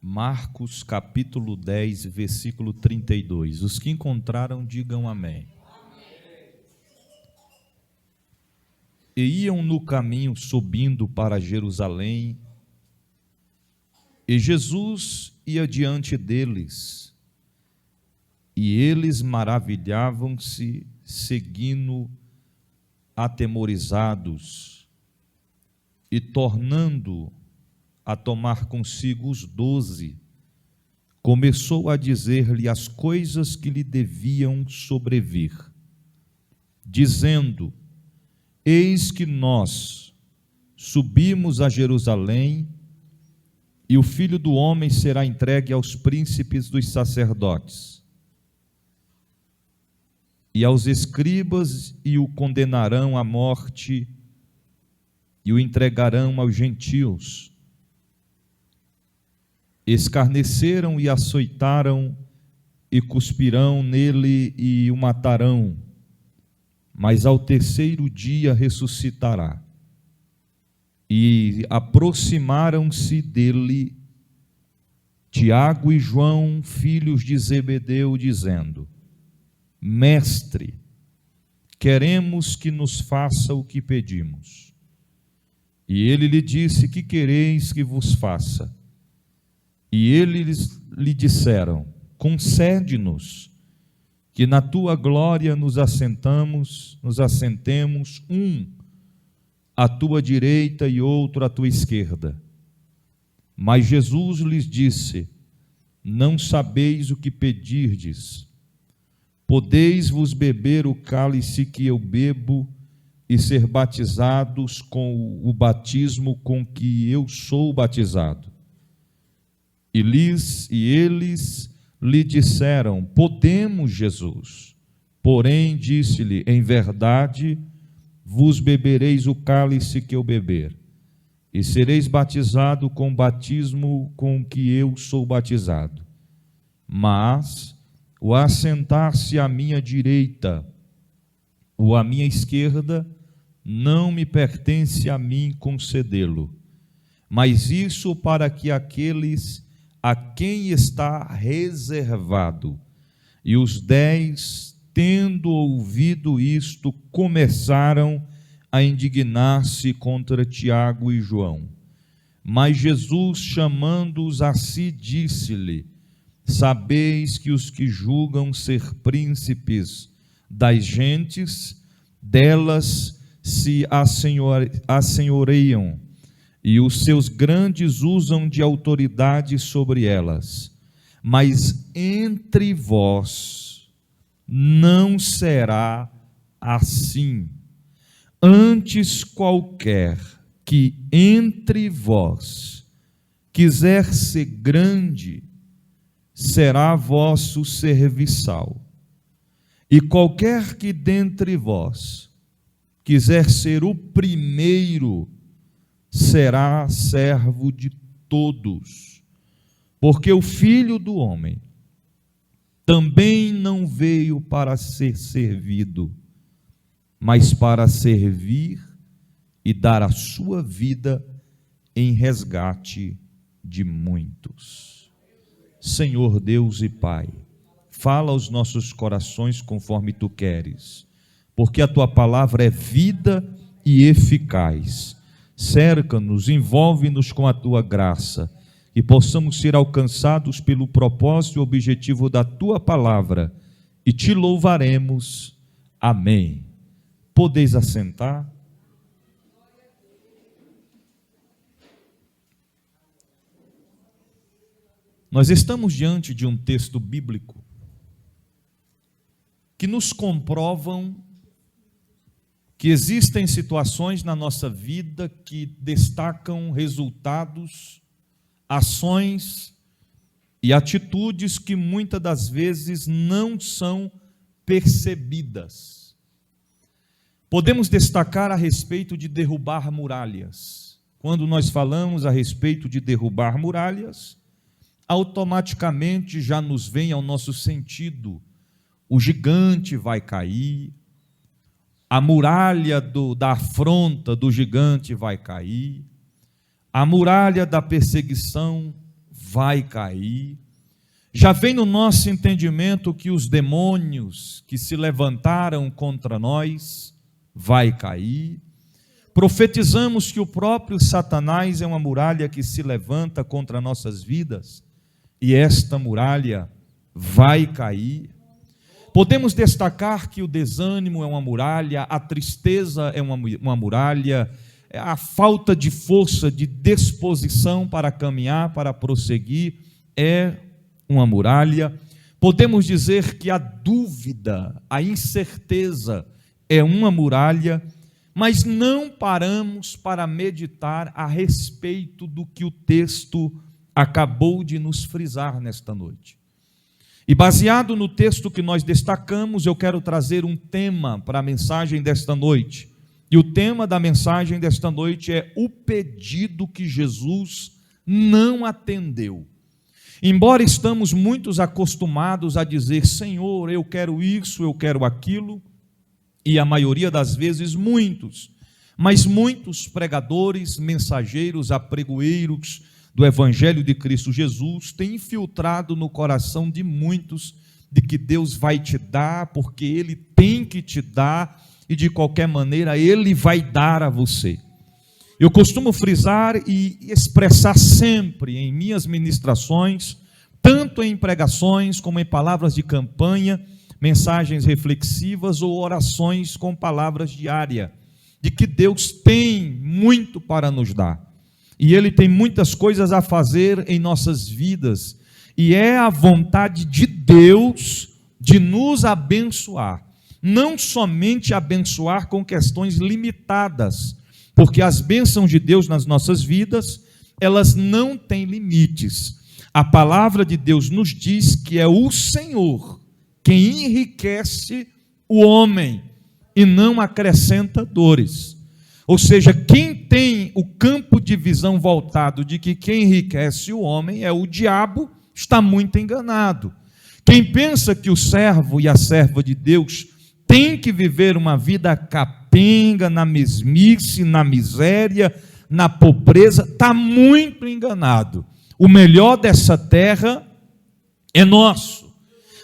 Marcos capítulo 10, versículo 32. Os que encontraram, digam amém. E iam no caminho subindo para Jerusalém, e Jesus ia diante deles, e eles maravilhavam-se, seguindo atemorizados, e tornando a tomar consigo os 12, começou a dizer-lhe as coisas que lhe deviam sobrevir, dizendo: eis que nós subimos a Jerusalém, e o Filho do Homem será entregue aos príncipes dos sacerdotes e aos escribas, e o condenarão à morte, e o entregarão aos gentios. Escarneceram e açoitaram, e cuspirão nele e o matarão, mas ao terceiro dia ressuscitará. E aproximaram-se dele Tiago e João, filhos de Zebedeu, dizendo: Mestre, queremos que nos faça o que pedimos. E ele lhe disse: que quereis que vos faça? E eles lhe disseram: concede-nos que na tua glória nos assentemos, um à tua direita e outro à tua esquerda. Mas Jesus lhes disse: não sabeis o que pedirdes. Podeis vos beber o cálice que eu bebo e ser batizados com o batismo com que eu sou batizado? E eles lhe disseram: podemos, Jesus. Porém, disse-lhe: em verdade, vos bebereis o cálice que eu beber, e sereis batizado com o batismo com que eu sou batizado. Mas o assentar-se à minha direita ou à minha esquerda, não me pertence a mim concedê-lo, mas isso para que aqueles a quem está reservado. E os 10, tendo ouvido isto, começaram a indignar-se contra Tiago e João. Mas Jesus, chamando-os a si, disse-lhe: sabeis que os que julgam ser príncipes das gentes, delas se assenhoreiam, e os seus grandes usam de autoridade sobre elas. Mas entre vós não será assim. Antes, qualquer que entre vós quiser ser grande, será vosso serviçal. E qualquer que dentre vós quiser ser o primeiro, será servo de todos. Porque o Filho do Homem também não veio para ser servido, mas para servir e dar a sua vida em resgate de muitos. Senhor Deus e Pai, fala aos nossos corações conforme Tu queres, porque a Tua palavra é vida e eficaz. Cerca-nos, envolve-nos com a Tua graça, e possamos ser alcançados pelo propósito e objetivo da Tua palavra, e Te louvaremos. Amém. Podeis assentar. Nós estamos diante de um texto bíblico que nos comprovam que existem situações na nossa vida que destacam resultados, ações e atitudes que muitas das vezes não são percebidas. Podemos destacar a respeito de derrubar muralhas. Quando nós falamos a respeito de derrubar muralhas, automaticamente já nos vem ao nosso sentido: o gigante vai cair, a muralha da afronta do gigante vai cair, a muralha da perseguição vai cair. Já vem no nosso entendimento que os demônios que se levantaram contra nós vai cair. Profetizamos que o próprio Satanás é uma muralha que se levanta contra nossas vidas, e esta muralha vai cair. Podemos destacar que o desânimo é uma muralha, a tristeza é uma muralha, a falta de força, de disposição para caminhar, para prosseguir, é uma muralha. Podemos dizer que a dúvida, a incerteza é uma muralha, mas não paramos para meditar a respeito do que o texto acabou de nos frisar nesta noite. E baseado no texto que nós destacamos, eu quero trazer um tema para a mensagem desta noite. E o tema da mensagem desta noite é o pedido que Jesus não atendeu. Embora estamos muitos acostumados a dizer, Senhor, eu quero isso, eu quero aquilo, e a maioria das vezes muitos pregadores, mensageiros, apregoeiros do Evangelho de Cristo Jesus têm infiltrado no coração de muitos de que Deus vai te dar, porque Ele tem que te dar, e de qualquer maneira Ele vai dar a você. Eu costumo frisar e expressar sempre em minhas ministrações, tanto em pregações como em palavras de campanha, mensagens reflexivas ou orações com palavras diárias, de que Deus tem muito para nos dar, e Ele tem muitas coisas a fazer em nossas vidas, e é a vontade de Deus de nos abençoar, não somente abençoar com questões limitadas, porque as bênçãos de Deus nas nossas vidas, elas não têm limites. A palavra de Deus nos diz que é o Senhor quem enriquece o homem e não acrescenta dores. Ou seja, quem tem o campo de visão voltado de que quem enriquece o homem é o diabo, está muito enganado. Quem pensa que o servo e a serva de Deus tem que viver uma vida capenga, na mesmice, na miséria, na pobreza, está muito enganado. O melhor dessa terra é nosso.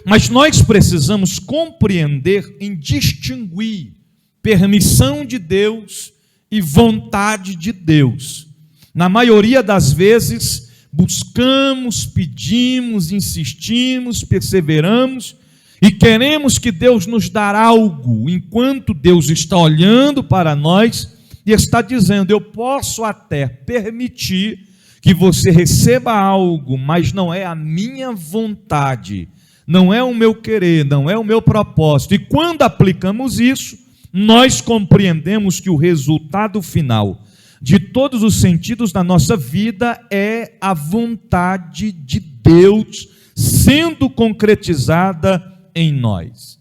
Mas nós precisamos compreender e distinguir permissão de Deus e vontade de Deus. Na maioria das vezes, buscamos, pedimos, insistimos, perseveramos e queremos que Deus nos dê algo, enquanto Deus está olhando para nós e está dizendo, eu posso até permitir que você receba algo, mas não é a minha vontade, não é o meu querer, não é o meu propósito. E quando aplicamos isso, nós compreendemos que o resultado final de todos os sentidos da nossa vida é a vontade de Deus sendo concretizada em nós.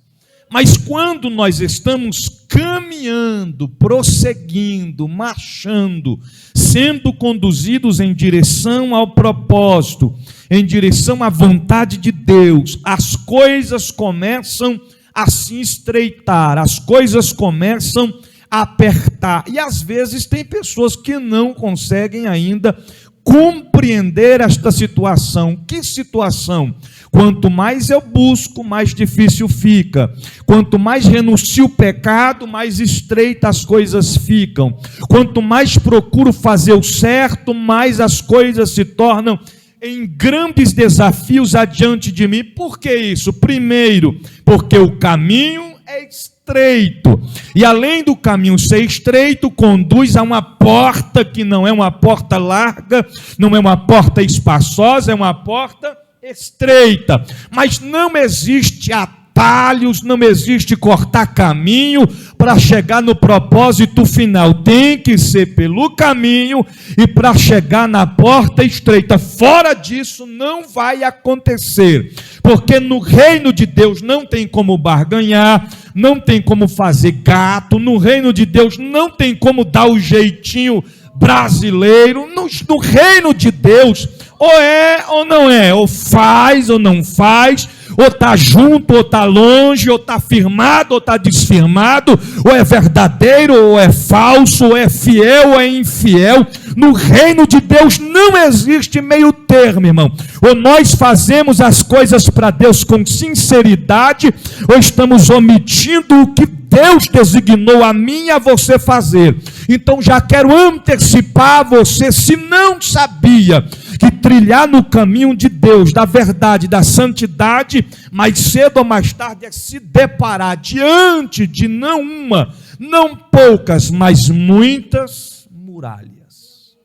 Mas quando nós estamos caminhando, prosseguindo, marchando, sendo conduzidos em direção ao propósito, em direção à vontade de Deus, as coisas começam a se estreitar, as coisas começam a apertar, e às vezes tem pessoas que não conseguem ainda compreender esta situação. Que situação? Quanto mais eu busco, mais difícil fica. Quanto mais renuncio o pecado, mais estreitas as coisas ficam. Quanto mais procuro fazer o certo, mais as coisas se tornam em grandes desafios adiante de mim. Por que isso? Primeiro, porque o caminho é estreito, e além do caminho ser estreito, conduz a uma porta que não é uma porta larga, não é uma porta espaçosa, é uma porta estreita. Mas não existe atalhos, não existe cortar caminho para chegar no propósito final. Tem que ser pelo caminho e para chegar na porta estreita. Fora disso não vai acontecer, porque no reino de Deus não tem como barganhar, não tem como fazer gato, no reino de Deus não tem como dar o jeitinho brasileiro. No reino de Deus, ou é ou não é, ou faz ou não faz, ou está junto, ou está longe, ou está firmado, ou está desfirmado, ou é verdadeiro, ou é falso, ou é fiel, ou é infiel. No reino de Deus não existe meio termo, irmão. Ou nós fazemos as coisas para Deus com sinceridade, ou estamos omitindo o que Deus designou a mim e a você fazer. Então já quero antecipar você, se não sabia, que trilhar no caminho de Deus, da verdade, da santidade, mais cedo ou mais tarde é se deparar diante de não uma, não poucas, mas muitas muralhas.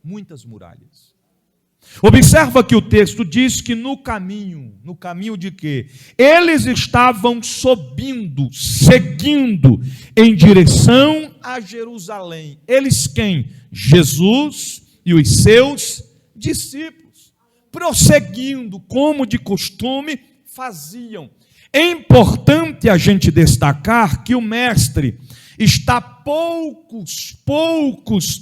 Muitas muralhas. Observa que o texto diz que no caminho de quê? Eles estavam subindo, seguindo em direção a Jerusalém. Eles quem? Jesus e os seus discípulos, prosseguindo como de costume faziam. É importante a gente destacar que o mestre está poucos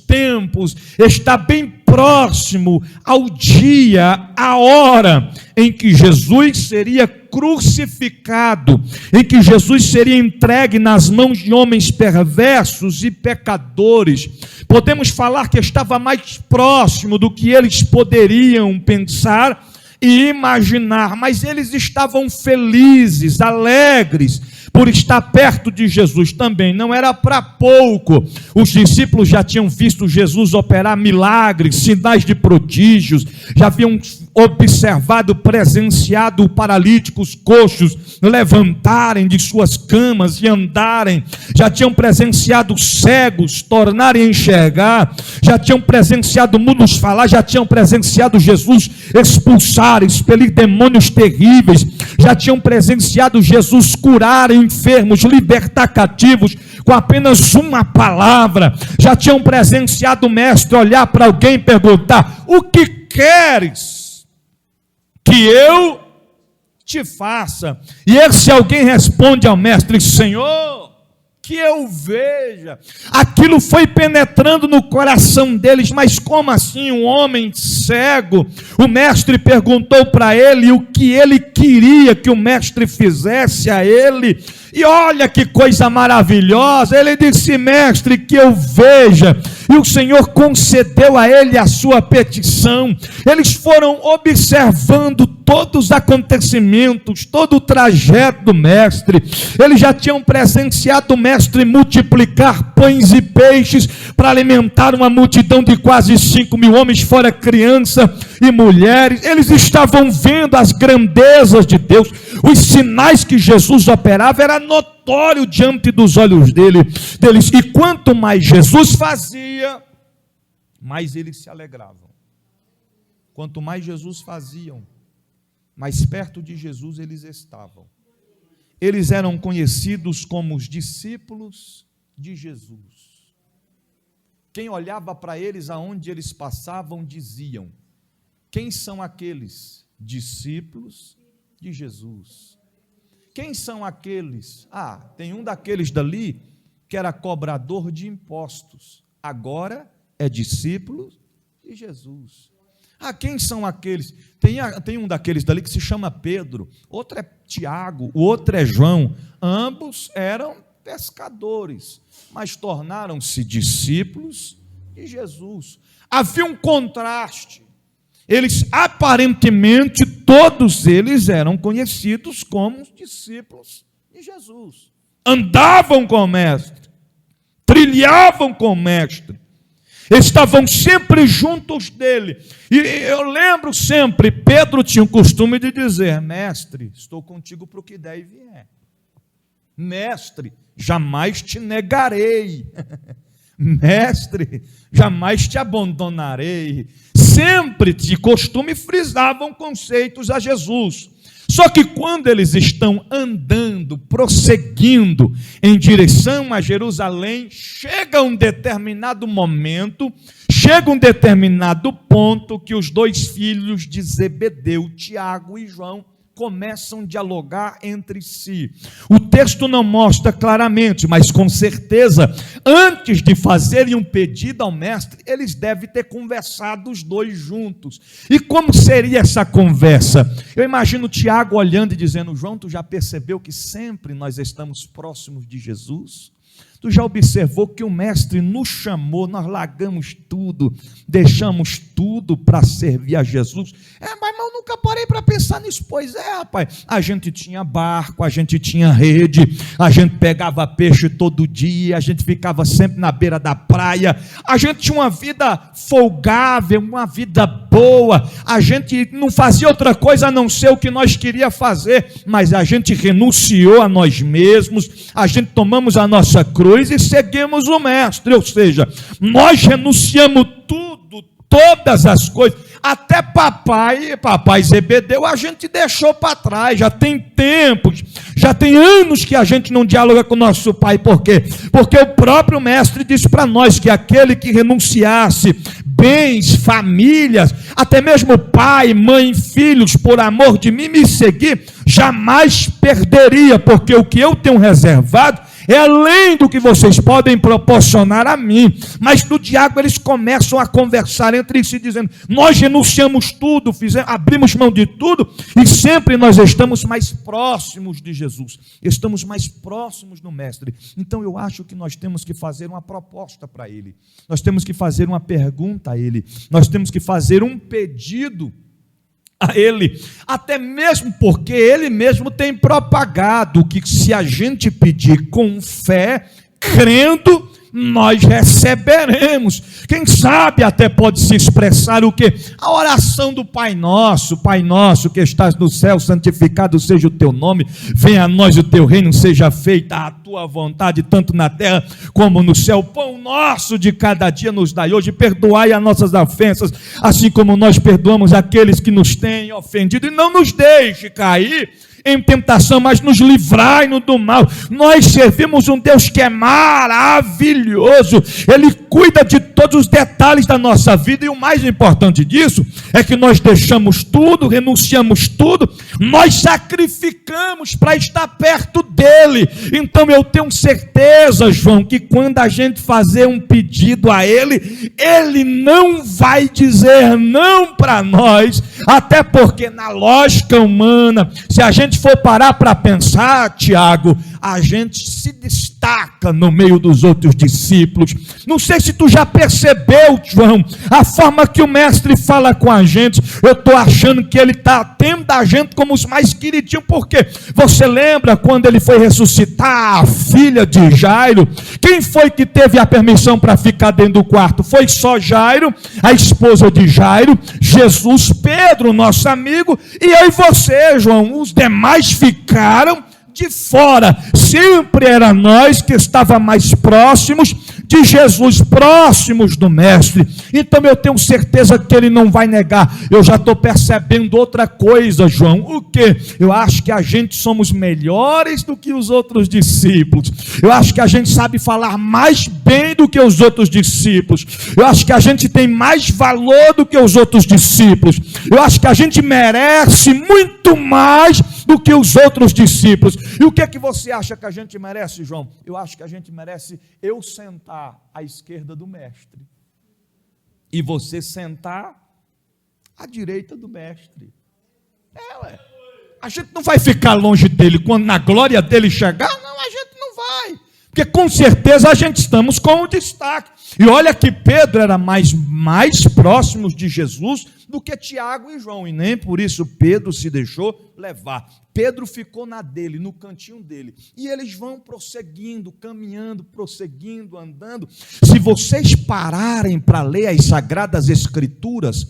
tempos, está bem próximo ao dia, à hora em que Jesus seria crucificado, em que Jesus seria entregue nas mãos de homens perversos e pecadores. Podemos falar que estava mais próximo do que eles poderiam pensar e imaginar, mas eles estavam felizes, alegres, por estar perto de Jesus também. Não era para pouco. Os discípulos já tinham visto Jesus operar milagres, sinais de prodígios, já haviam observado, presenciado paralíticos, coxos levantarem de suas camas e andarem, já tinham presenciado cegos tornarem a enxergar, já tinham presenciado mudos falar, já tinham presenciado Jesus expulsar, expelir demônios terríveis, já tinham presenciado Jesus curar enfermos, libertar cativos com apenas uma palavra, já tinham presenciado o mestre olhar para alguém e perguntar: o que queres que eu te faça? E esse alguém responde ao mestre: Senhor, que eu veja. Aquilo foi penetrando no coração deles. Mas como assim, um homem cego? O mestre perguntou para ele o que ele queria que o mestre fizesse a ele. E olha que coisa maravilhosa, ele disse: mestre, que eu veja. E o Senhor concedeu a ele a sua petição. Eles foram observando todos os acontecimentos, todo o trajeto do mestre. Eles já tinham presenciado o mestre multiplicar pães e peixes para alimentar uma multidão de quase 5.000 homens, fora criança e mulheres. Eles estavam vendo as grandezas de Deus, os sinais que Jesus operava, era notório diante dos olhos deles. E quanto mais Jesus fazia, mais eles se alegravam. Quanto mais Jesus faziam, mais perto de Jesus eles estavam. Eles eram conhecidos como os discípulos de Jesus. Quem olhava para eles, aonde eles passavam, diziam: quem são aqueles? Discípulos de Jesus. Quem são aqueles? Tem um daqueles dali que era cobrador de impostos, agora é discípulo de Jesus. Quem são aqueles? Tem um daqueles dali que se chama Pedro, outro é Tiago, o outro é João. Ambos eram pescadores, mas tornaram-se discípulos de Jesus. Havia um contraste. Eles, aparentemente, todos eles eram conhecidos como discípulos de Jesus. Andavam com o mestre, trilhavam com o mestre, estavam sempre juntos dele. E eu lembro sempre, Pedro tinha o costume de dizer: mestre, estou contigo para o que der e vier. Mestre, jamais te negarei. Mestre, jamais te abandonarei. Sempre de costume frisavam conceitos a Jesus. Só que quando eles estão andando, prosseguindo em direção a Jerusalém, chega um determinado momento, chega um determinado ponto que os dois filhos de Zebedeu, Tiago e João, começam a dialogar entre si. O texto não mostra claramente, mas com certeza, antes de fazerem um pedido ao mestre, eles devem ter conversado os dois juntos. E como seria essa conversa? Eu imagino Tiago olhando e dizendo: João, tu já percebeu que sempre nós estamos próximos de Jesus? Tu já observou que o mestre nos chamou, nós largamos tudo, deixamos tudo para servir a Jesus? Mas eu nunca parei para pensar nisso. Pois é, rapaz, a gente tinha barco, a gente tinha rede, a gente pegava peixe todo dia, a gente ficava sempre na beira da praia, a gente tinha uma vida folgável, uma vida boa, a gente não fazia outra coisa a não ser o que nós queríamos fazer, mas a gente renunciou a nós mesmos, a gente tomamos a nossa cruz e seguimos o mestre, ou seja, nós renunciamos tudo, todas as coisas, até papai Zebedeu a gente deixou para trás. Já tem tempos, já tem anos que a gente não dialoga com o nosso pai. Por quê? Porque o próprio mestre disse para nós que aquele que renunciasse bens, famílias, até mesmo pai, mãe, filhos, por amor de mim, me seguir, jamais perderia, porque o que eu tenho reservado é além do que vocês podem proporcionar a mim. Mas no diálogo eles começam a conversar entre si, dizendo: nós renunciamos tudo, abrimos mão de tudo, e sempre nós estamos mais próximos de Jesus, estamos mais próximos do mestre. Então eu acho que nós temos que fazer uma proposta para ele, nós temos que fazer uma pergunta a ele, nós temos que fazer um pedido a ele, até mesmo porque ele mesmo tem propagado que se a gente pedir com fé, crendo, nós receberemos. Quem sabe até pode se expressar o quê? A oração do Pai Nosso que estás no céu, santificado seja o teu nome, venha a nós o teu reino, seja feita a tua vontade, tanto na terra como no céu. O pão nosso de cada dia nos dai hoje, perdoai as nossas ofensas, assim como nós perdoamos aqueles que nos têm ofendido, e não nos deixe cair em tentação, mas nos livrai-nos do mal. Nós servimos um Deus que é maravilhoso, Ele cuida de todos os detalhes da nossa vida, e o mais importante disso é que nós deixamos tudo, renunciamos tudo, nós sacrificamos para estar perto dEle. Então eu tenho certeza, João, que quando a gente fazer um pedido a Ele, Ele não vai dizer não para nós, até porque na lógica humana, se a gente for parar para pensar, Tiago, a gente se destaca no meio dos outros discípulos. Não sei se tu já percebeu, João, a forma que o mestre fala com a gente. Eu estou achando que ele está tendo a gente como os mais queridinhos. Por quê? Você lembra quando ele foi ressuscitar a filha de Jairo? Quem foi que teve a permissão para ficar dentro do quarto? Foi só Jairo, a esposa de Jairo, Jesus, Pedro, nosso amigo, e eu e você, João. Os demais ficaram de fora. Sempre era nós que estávamos mais próximos de Jesus, próximos do mestre. Então eu tenho certeza que ele não vai negar. Eu já estou percebendo outra coisa, João. O que? Eu acho que a gente somos melhores do que os outros discípulos. Eu acho que a gente sabe falar mais bem do que os outros discípulos. Eu acho que a gente tem mais valor do que os outros discípulos. Eu acho que a gente merece muito mais do que os outros discípulos. E o que é que você acha que a gente merece, João? Eu acho que a gente merece eu sentar à esquerda do mestre e você sentar à direita do mestre. A gente não vai ficar longe dele quando na glória dele chegar. Não, a gente não vai, porque com certeza a gente estamos com o destaque. E olha que Pedro era mais próximo de Jesus do que Tiago e João, e nem por isso Pedro se deixou levar. Pedro ficou na dele, no cantinho dele, e eles vão prosseguindo, caminhando, prosseguindo, andando. Se vocês pararem para ler as Sagradas Escrituras,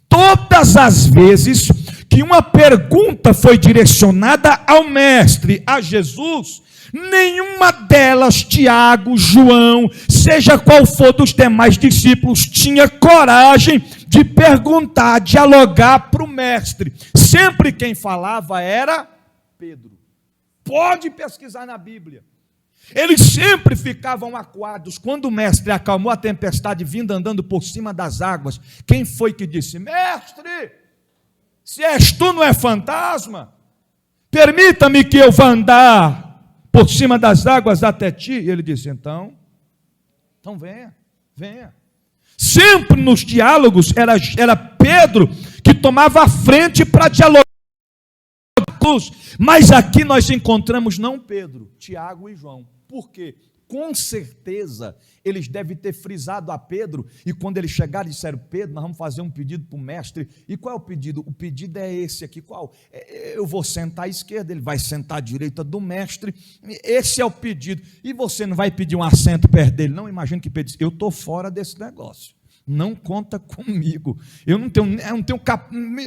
todas as vezes que uma pergunta foi direcionada ao mestre, a Jesus, nenhuma delas, Tiago, João, seja qual for dos demais discípulos, tinha coragem de perguntar, dialogar para o mestre. Sempre quem falava era Pedro. Pode pesquisar na Bíblia. Eles sempre ficavam acuados. Quando o mestre acalmou a tempestade vindo andando por cima das águas, quem foi que disse: mestre, se és tu, não é fantasma? permita-me que eu vá andar por cima das águas até ti. E ele disse, então venha, venha. Sempre nos diálogos era Pedro que tomava a frente para dialogar com a cruz. Mas aqui nós encontramos não Pedro, Tiago e João. Por quê? Com certeza eles devem ter frisado a Pedro, e quando eles chegaram disseram, Pedro, nós vamos fazer um pedido para o mestre. E qual é o pedido? O pedido é esse aqui, qual? Eu vou sentar à esquerda, ele vai sentar à direita do mestre, esse é o pedido. E você não vai pedir um assento perto dele? Não, imagino que Pedro disse, eu estou fora desse negócio. Não conta comigo. Eu não tenho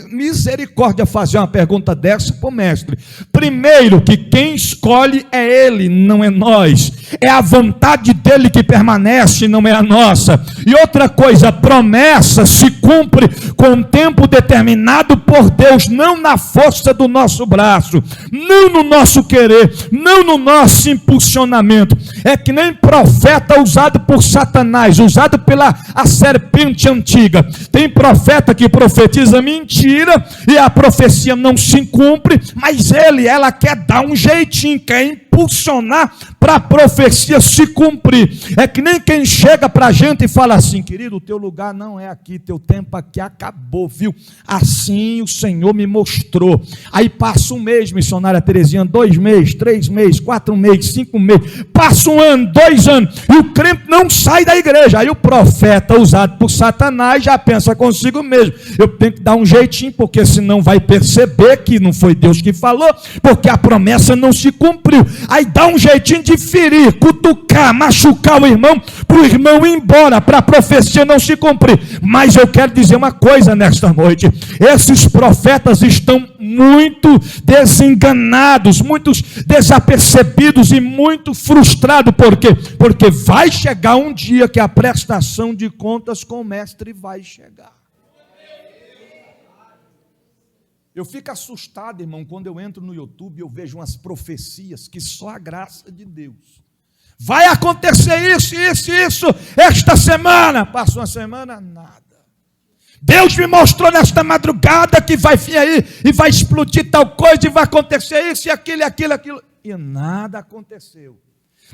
misericórdia fazer uma pergunta dessa para o mestre. Primeiro, que quem escolhe é ele, não é nós. É a vontade dele que permanece, não é a nossa. E outra coisa, a promessa se cumpre com um tempo determinado por Deus, não na força do nosso braço, não no nosso querer, não no nosso impulsionamento. É que nem profeta usado por Satanás, usado pela serpente antiga. Tem profeta que profetiza mentira e a profecia não se cumpre, mas ela quer dar um jeitinho, quer impulsionar para a profecia se cumprir. É que nem quem chega para a gente e fala assim, querido, o teu lugar não é aqui, teu tempo aqui acabou, viu? Assim o Senhor me mostrou. Aí passa um mês, missionária Terezinha, 2 meses, 3 meses, 4 meses, 5 meses, passa 1 ano, 2 anos, e o crente não sai da igreja. Aí o profeta usado por Satanás já pensa consigo mesmo, eu tenho que dar um jeitinho, porque senão vai perceber que não foi Deus que falou, porque a promessa não se cumpriu. Aí dá um jeitinho de ferir, cutucar, machucar o irmão, para o irmão ir embora, para a profecia não se cumprir. Mas eu quero dizer uma coisa nesta noite, esses profetas estão muito desenganados, muito desapercebidos e muito frustrados. Por quê? Porque vai chegar um dia que a prestação de contas com o mestre vai chegar. Eu fico assustado, irmão, quando eu entro no YouTube e eu vejo umas profecias que só a graça de Deus. Vai acontecer isso, esta semana. Passa uma semana, nada. Deus me mostrou nesta madrugada que vai vir aí e vai explodir tal coisa e vai acontecer isso e aquilo. E nada aconteceu.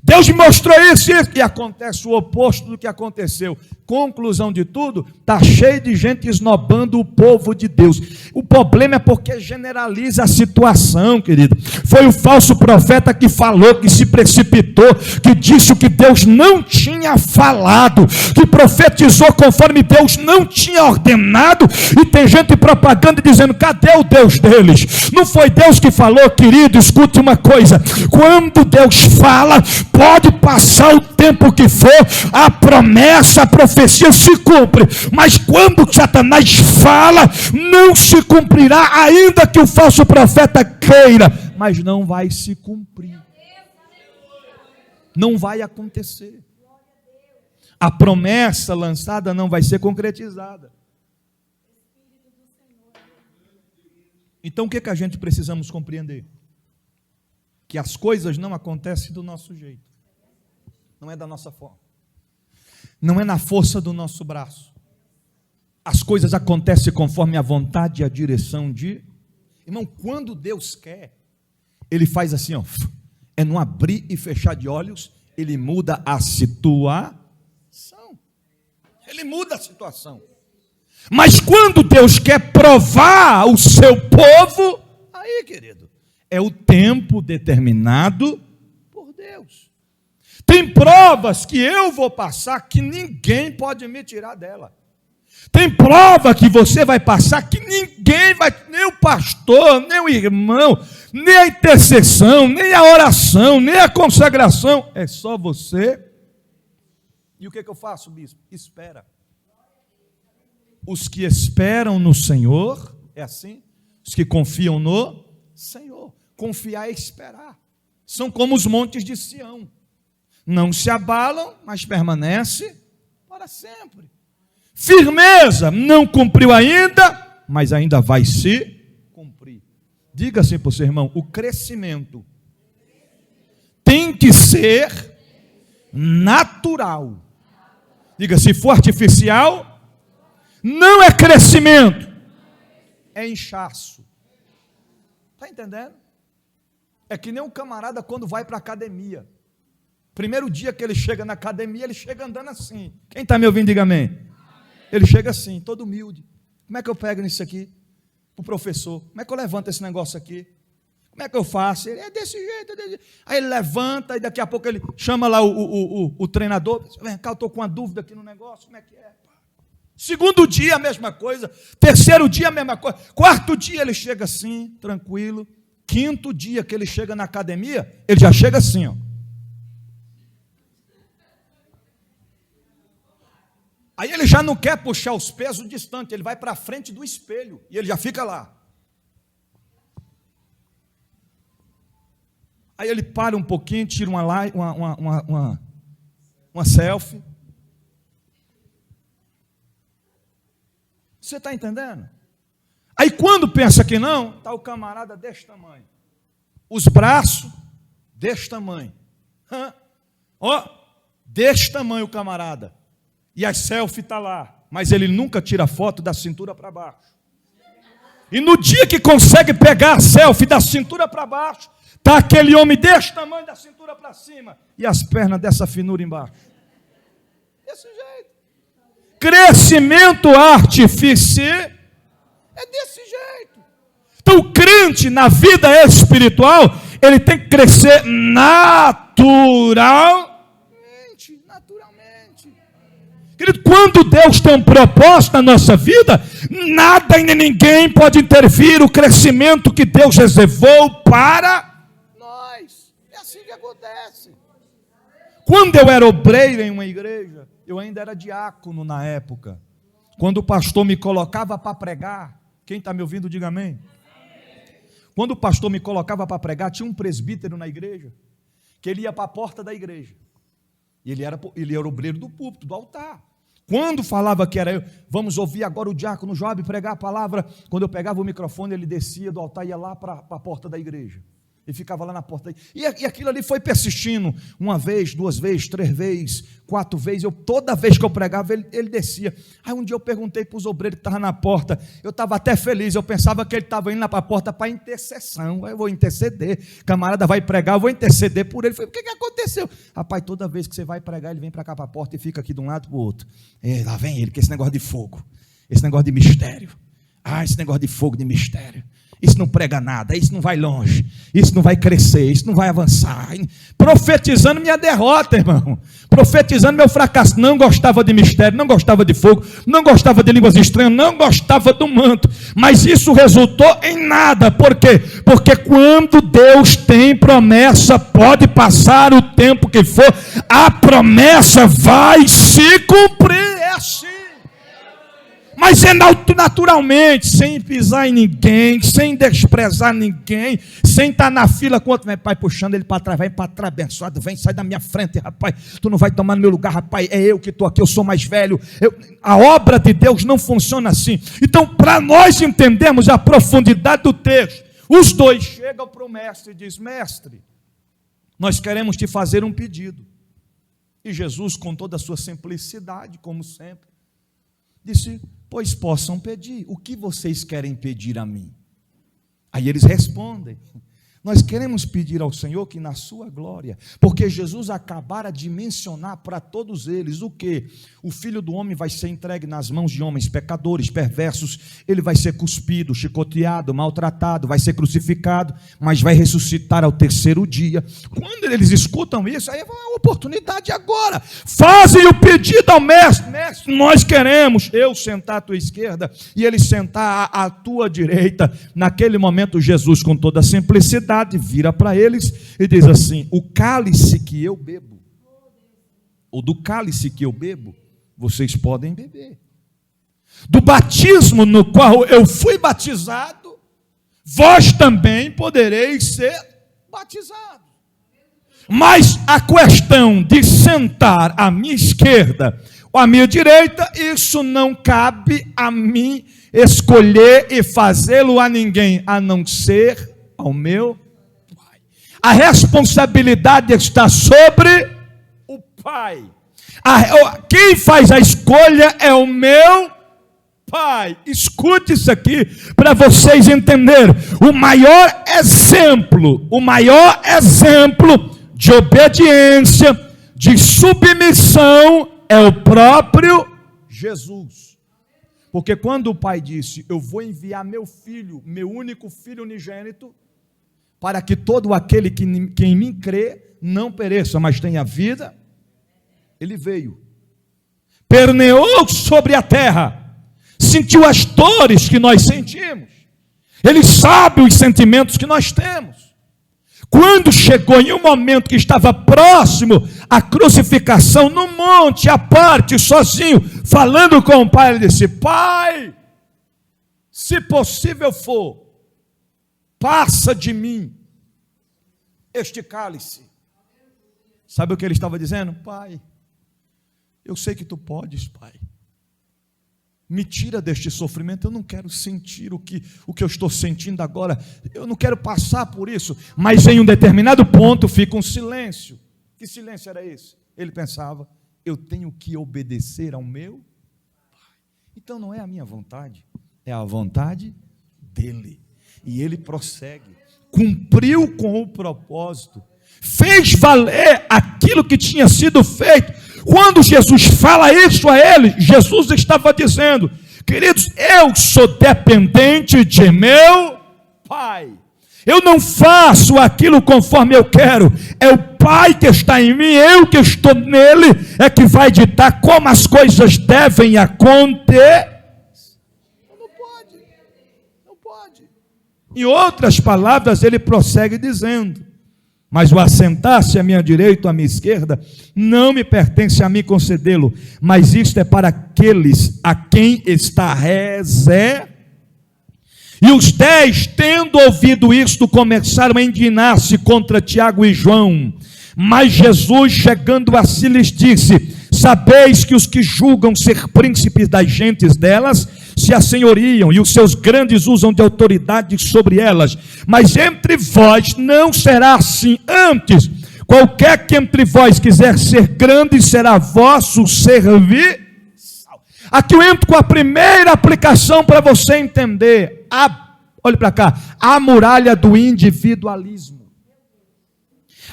Deus me mostrou isso e acontece o oposto do que aconteceu. Conclusão de tudo, está cheio de gente esnobando o povo de Deus. O problema é porque generaliza a situação, querido. Foi o falso profeta que falou, que se precipitou, que disse o que Deus não tinha falado, que profetizou conforme Deus não tinha ordenado, e tem gente propagando e dizendo, cadê o Deus deles? Não foi Deus que falou, querido, escute uma coisa, quando Deus fala, pode passar o tempo que for, a promessa, a profecia se cumpre, mas quando Satanás fala, não se cumprirá, ainda que o falso profeta queira, mas não vai se cumprir, não vai acontecer, a promessa lançada não vai ser concretizada. Então o que a gente precisamos compreender? Que as coisas não acontecem do nosso jeito, não é da nossa forma, não é na força do nosso braço. As coisas acontecem conforme a vontade e a direção de... Irmão, quando Deus quer, Ele faz assim, ó, é no abrir e fechar de olhos, Ele muda a situação. Ele muda a situação. Mas quando Deus quer provar o seu povo, aí, querido, é o tempo determinado por Deus. Tem provas que eu vou passar que ninguém pode me tirar dela. Tem prova que você vai passar que ninguém vai, nem o pastor, nem o irmão, nem a intercessão, nem a oração, nem a consagração. É só você. E o que eu faço, bispo? Espera. Os que esperam no Senhor, é assim? Os que confiam no Senhor. Confiar é esperar. São como os montes de Sião. Não se abalam, mas permanece para sempre. Firmeza, não cumpriu ainda, mas ainda vai se cumprir. Diga assim para o seu irmão, o crescimento tem que ser natural. Diga, se for artificial, não é crescimento, é inchaço. Está entendendo? É que nem um camarada quando vai para a academia. Primeiro dia que ele chega na academia, ele chega andando assim. Quem está me ouvindo, diga amém. Ele chega assim, todo humilde. Como é que eu pego nisso aqui? Para o professor. Como é que eu levanto esse negócio aqui? Como é que eu faço? Ele é desse jeito, é desse jeito. Aí ele levanta e daqui a pouco ele chama lá o treinador. Vem cá, eu estou com uma dúvida aqui no negócio. Como é que é? Segundo dia, a mesma coisa. Terceiro dia, a mesma coisa. Quarto dia, ele chega assim, tranquilo. Quinto dia que ele chega na academia, ele já chega assim, ó. Aí ele já não quer puxar os pesos distante, ele vai para frente do espelho e ele já fica lá. Aí ele para um pouquinho, tira uma selfie. Você está entendendo? Aí quando pensa que não, está o camarada desse tamanho. Os braços desse tamanho. Ó, desse tamanho o camarada. E a selfie está lá. Mas ele nunca tira foto da cintura para baixo. E no dia que consegue pegar a selfie da cintura para baixo, está aquele homem desse tamanho da cintura para cima. E as pernas dessa finura embaixo. Desse jeito. Crescimento artificial é desse jeito. Então o crente na vida espiritual, ele tem que crescer naturalmente. Querido, quando Deus tem um propósito na nossa vida, nada e nem ninguém pode intervir o crescimento que Deus reservou para nós. É assim que acontece. Quando eu era obreiro em uma igreja, eu ainda era diácono na época. Quando o pastor me colocava para pregar, quem está me ouvindo, diga amém. Quando o pastor me colocava para pregar, tinha um presbítero na igreja, que ele ia para a porta da igreja. E ele era obreiro do púlpito, do altar. Quando falava que era eu, vamos ouvir agora o diácono Job pregar a palavra, quando eu pegava o microfone, ele descia do altar e ia lá para a porta da igreja. E ficava lá na porta. E aquilo ali foi persistindo. Uma vez, duas vezes, três vezes, quatro vezes. Toda vez que eu pregava, ele descia. Aí um dia eu perguntei para os obreiros que estavam na porta. Eu estava até feliz. Eu pensava que ele estava indo lá para a porta para intercessão. Eu vou interceder. Camarada vai pregar, eu vou interceder por ele. Eu falei, o que aconteceu? Rapaz, toda vez que você vai pregar, ele vem para cá para a porta e fica aqui de um lado para o outro. Lá vem ele, que esse negócio de fogo. Esse negócio de mistério. Esse negócio de fogo, de mistério. Isso não prega nada, isso não vai longe, isso não vai crescer, isso não vai avançar. Profetizando minha derrota, irmão. Profetizando meu fracasso. Não gostava de mistério, não gostava de fogo, não gostava de línguas estranhas, não gostava do manto. Mas isso resultou em nada. Por quê? Porque quando Deus tem promessa, pode passar o tempo que for, a promessa vai se cumprir. É assim. Mas é naturalmente, sem pisar em ninguém, sem desprezar ninguém, sem estar na fila com outro, pai puxando ele para trás, vai para trás, abençoado, vem, sai da minha frente, rapaz, tu não vai tomar no meu lugar, rapaz, é eu que estou aqui, eu sou mais velho. A obra de Deus não funciona assim. Então, para nós entendermos a profundidade do texto, os dois chegam para o mestre e dizem, mestre, nós queremos te fazer um pedido. E Jesus, com toda a sua simplicidade, como sempre, disse, pois possam pedir. O que vocês querem pedir a mim? Aí eles respondem, nós queremos pedir ao Senhor que na sua glória, porque Jesus acabara de mencionar para todos eles o que? O Filho do Homem vai ser entregue nas mãos de homens pecadores, perversos, ele vai ser cuspido, chicoteado, maltratado, vai ser crucificado, mas vai ressuscitar ao terceiro dia. Quando eles escutam isso, aí é uma oportunidade agora, fazem o pedido ao mestre, mestre, nós queremos eu sentar à tua esquerda e ele sentar à tua direita. Naquele momento Jesus, com toda a simplicidade, vira para eles e diz assim, o cálice que eu bebo, ou do cálice que eu bebo, vocês podem beber. Do batismo no qual eu fui batizado, vós também podereis ser batizados. Mas a questão de sentar à minha esquerda ou à minha direita, isso não cabe a mim escolher e fazê-lo a ninguém, a não ser ao meu Pai. A responsabilidade está sobre o Pai. Quem faz a escolha é o meu Pai, escute isso aqui para vocês entenderem. O maior exemplo de obediência, de submissão é o próprio Jesus. Porque quando o Pai disse: eu vou enviar meu filho, meu único filho unigênito, para que todo aquele que em mim crê não pereça, mas tenha vida, ele veio, perneou sobre a terra, sentiu as dores que nós sentimos, ele sabe os sentimentos que nós temos. Quando chegou em um momento que estava próximo à crucificação, no monte, à parte, sozinho, falando com o Pai, ele disse: Pai, se possível for, passa de mim este cálice. Sabe o que ele estava dizendo? Pai, eu sei que tu podes, Pai. Me tira deste sofrimento, eu não quero sentir o que eu estou sentindo agora, eu não quero passar por isso. Mas em um determinado ponto fica um silêncio. Que silêncio era esse? Ele pensava: eu tenho que obedecer ao meu Pai. Então não é a minha vontade, é a vontade dele. E ele prossegue, cumpriu com o propósito, fez valer aquilo que tinha sido feito. Quando Jesus fala isso a ele, Jesus estava dizendo: queridos, eu sou dependente de meu Pai. Eu não faço aquilo conforme eu quero. É o Pai que está em mim, eu que estou nele, é que vai ditar como as coisas devem acontecer. Não pode. Em outras palavras, ele prossegue dizendo: mas o assentar-se à minha direita ou à minha esquerda não me pertence a mim concedê-lo, mas isto é para aqueles a quem está reservado. E os 10, tendo ouvido isto, começaram a indignar-se contra Tiago e João. Mas Jesus, chegando a si, lhes disse: sabeis que os que julgam ser príncipes das gentes delas se assenhoriam, e os seus grandes usam de autoridade sobre elas. Mas entre vós não será assim. Antes, qualquer que entre vós quiser ser grande, será vosso serviço. Aqui eu entro com a primeira aplicação para você entender. Olhe para cá: a muralha do individualismo,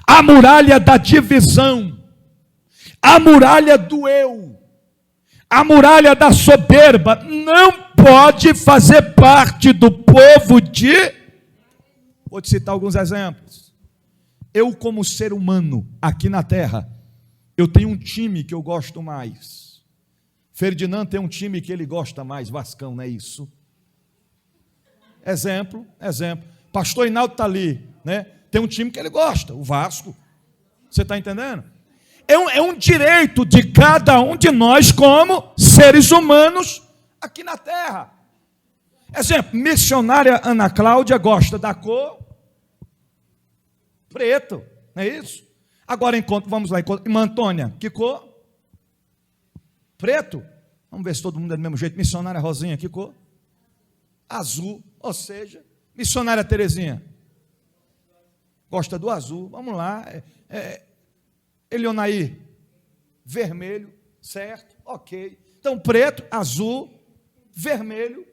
a muralha da divisão, a muralha do eu, a muralha da soberba não pode fazer parte do povo de... Vou te citar alguns exemplos. Eu, como ser humano aqui na terra, eu tenho um time que eu gosto mais. Ferdinand tem um time que ele gosta mais, Vascão, não é isso? Exemplo. Pastor Hinaldo está ali, né? Tem um time que ele gosta, o Vasco. Você está entendendo? É um direito de cada um de nós como seres humanos aqui na terra. Exemplo, missionária Ana Cláudia gosta da cor preto, não é isso? Agora vamos lá, irmã Antônia, que cor? Preto. Vamos ver se todo mundo é do mesmo jeito. Missionária Rosinha, que cor? Azul. Ou seja, missionária Terezinha gosta do azul. Vamos lá. Elionaí, vermelho, certo? Ok. Então, preto, azul, vermelho.